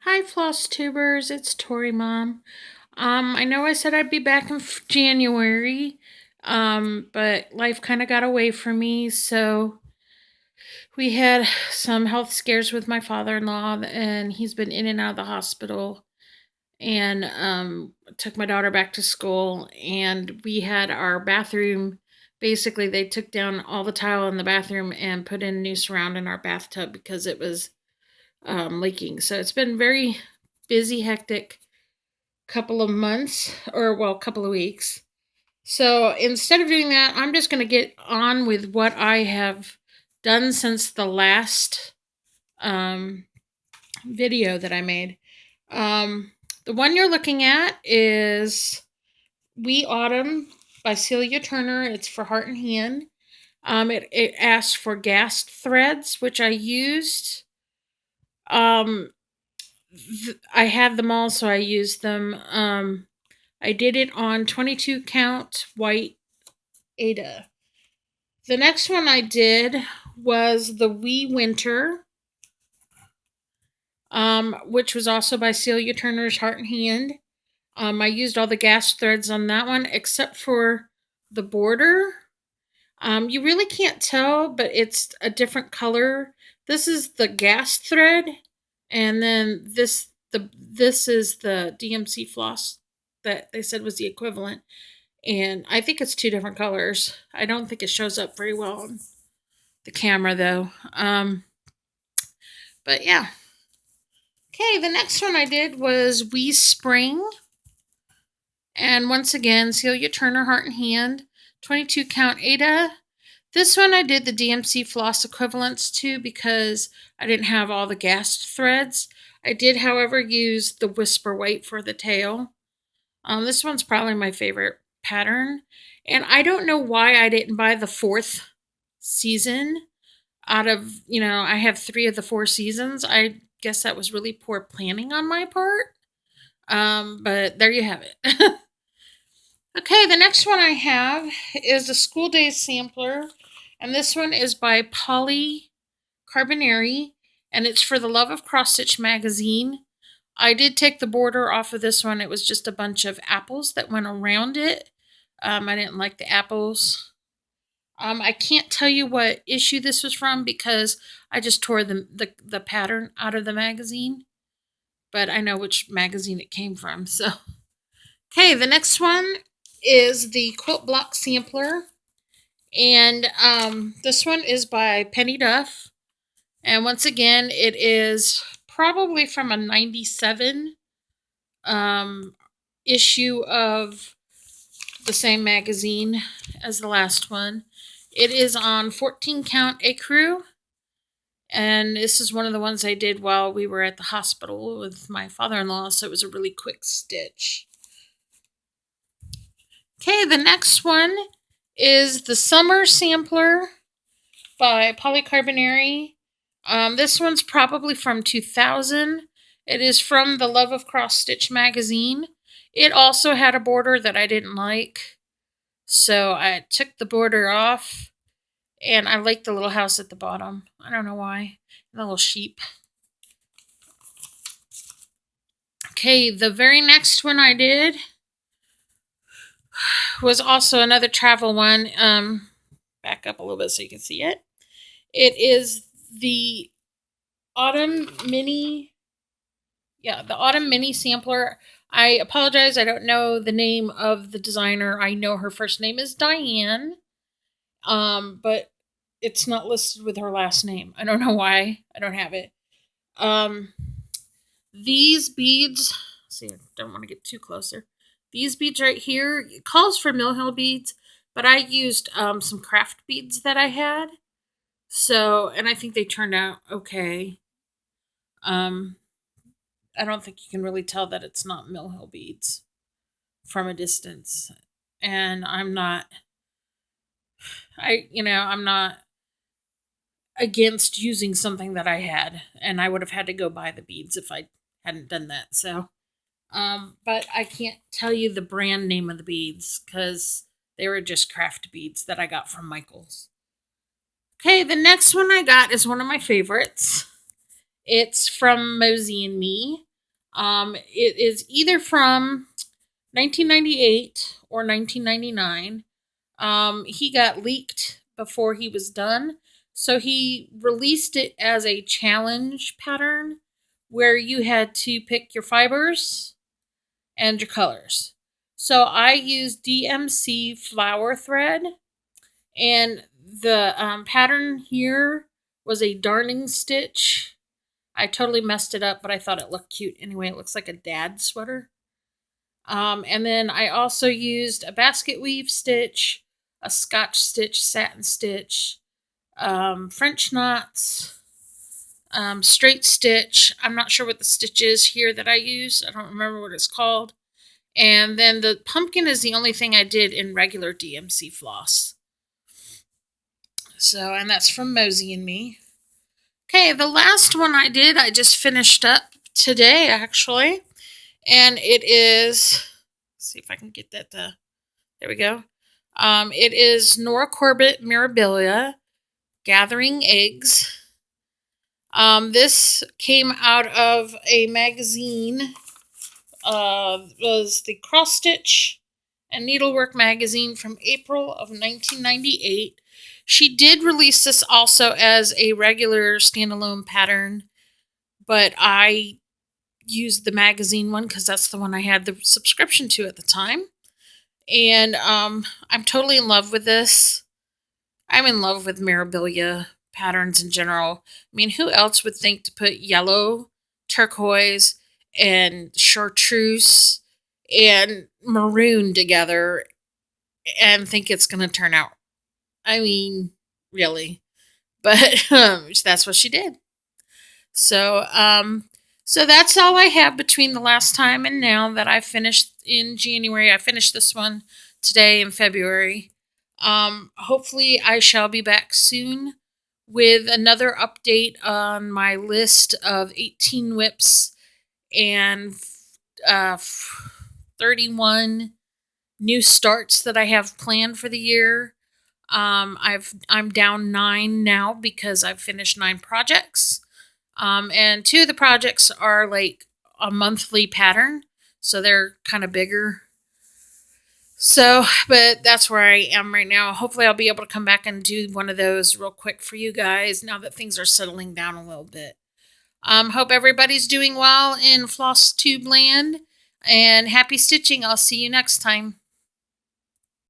Hi, Flosstubers. It's Tori Mom. I know I said I'd be back in January, but life kind of got away from me. So we had some health scares with my father-in-law, and he's been in and out of the hospital. And took my daughter back to school, and we had our bathroom. Basically, they took down all the tile in the bathroom and put in new surround in our bathtub because it was leaking. So it's been very busy, hectic couple of months, or well, couple of weeks. So instead of doing that, I'm just going to get on with what I have done since the last um, video that I made. The one you're looking at is We Autumn by Celia Turner. It's for Heart and Hand. It asked for gassed threads, which I used. Um, I had them all, so I used them. I did it on 22 count white Ada. The next one I did was the Wee Winter, which was also by Celia Turner's Heart and Hand. I used all the gas threads on that one except for the border. You really can't tell, but it's a different color. This is the gas thread, and then this is the DMC floss that they said was the equivalent. And I think it's two different colors. I don't think it shows up very well on the camera though. But yeah. Okay, the next one I did was We Spring. And once again, Celia Turner Heart and Hand, 22 count Ada. This one I did the DMC floss equivalents to because I didn't have all the gassed threads. I did, however, use the Whisper White for the tail. This one's probably my favorite pattern. And I don't know why I didn't buy the fourth season out of, I have 3 of the 4 seasons. I guess that was really poor planning on my part. But there you have it. Okay, the next one I have is a School Days sampler. And this one is by Polly Carbonari. And it's for the Love of Cross Stitch magazine. I did take the border off of this one. It was just a bunch of apples that went around it. I didn't like the apples. I can't tell you what issue this was from because I just tore the pattern out of the magazine. But I know which magazine it came from. So, okay, the next one is the Quilt Block Sampler. And this one is by Penny Duff. And once again, it is probably from a 97 issue of the same magazine as the last one. It is on 14 count ecru. And this is one of the ones I did while we were at the hospital with my father-in-law, so it was a really quick stitch. Okay, the next one is the Summer Sampler by Polly Carbonari. This one's probably from 2000. It is from the Love of Cross Stitch magazine. It also had a border that I didn't like, so I took the border off, and I like the little house at the bottom. I don't know why. The little sheep. Okay, the very next one I did was also another travel one. Back up a little bit so you can see it. It is the Autumn Mini. Yeah, the Autumn Mini Sampler. I apologize, I don't know the name of the designer. I know her first name is Diane, but it's not listed with her last name. I don't know why. I don't have it. These beads, see, I don't want to get too closer. These beads right here, it calls for Mill Hill beads, but I used some craft beads that I had. So, and I think they turned out okay. Um, I don't think you can really tell that it's not Mill Hill beads from a distance. And I'm not against using something that I had, and I would have had to go buy the beads if I hadn't done that. So, but I can't tell you the brand name of the beads because they were just craft beads that I got from Michael's. Okay, the next one I got is one of my favorites. It's from Mosey and Me. It is either from 1998 or 1999. He got leaked before he was done, so he released it as a challenge pattern where you had to pick your fibers and your colors. So I used DMC flower thread, and the pattern here was a darning stitch. I totally messed it up, but I thought it looked cute anyway. It looks like a dad sweater. And then I also used a basket weave stitch, a Scotch stitch, satin stitch, French knots, straight stitch. I'm not sure what the stitch is here that I use. I don't remember what it's called. And then the pumpkin is the only thing I did in regular DMC floss. So, and that's from Mosey and Me. Okay, the last one I did, I just finished up today, actually. And it is, let's see if I can get that to, there we go. It is Nora Corbett Mirabilia, Gathering Eggs. This came out of a magazine. Was the Cross Stitch and Needlework magazine from April of 1998. She did release this also as a regular standalone pattern, but I used the magazine one because that's the one I had the subscription to at the time. And I'm totally in love with this. I'm in love with Mirabilia patterns in general. I mean, who else would think to put yellow, turquoise, and chartreuse and maroon together and think it's going to turn out? I mean, really. But that's what she did. So, so that's all I have between the last time and now that I finished in January. I finished this one today in February. Hopefully I shall be back soon with another update on my list of 18 whips and 31 new starts that I have planned for the year. I'm down 9 now because I've finished 9 projects. And 2 of the projects are like a monthly pattern, so they're kind of bigger. So, but that's where I am right now. Hopefully I'll be able to come back and do one of those real quick for you guys now that things are settling down a little bit. Hope everybody's doing well in Flosstube land, and happy stitching. I'll see you next time.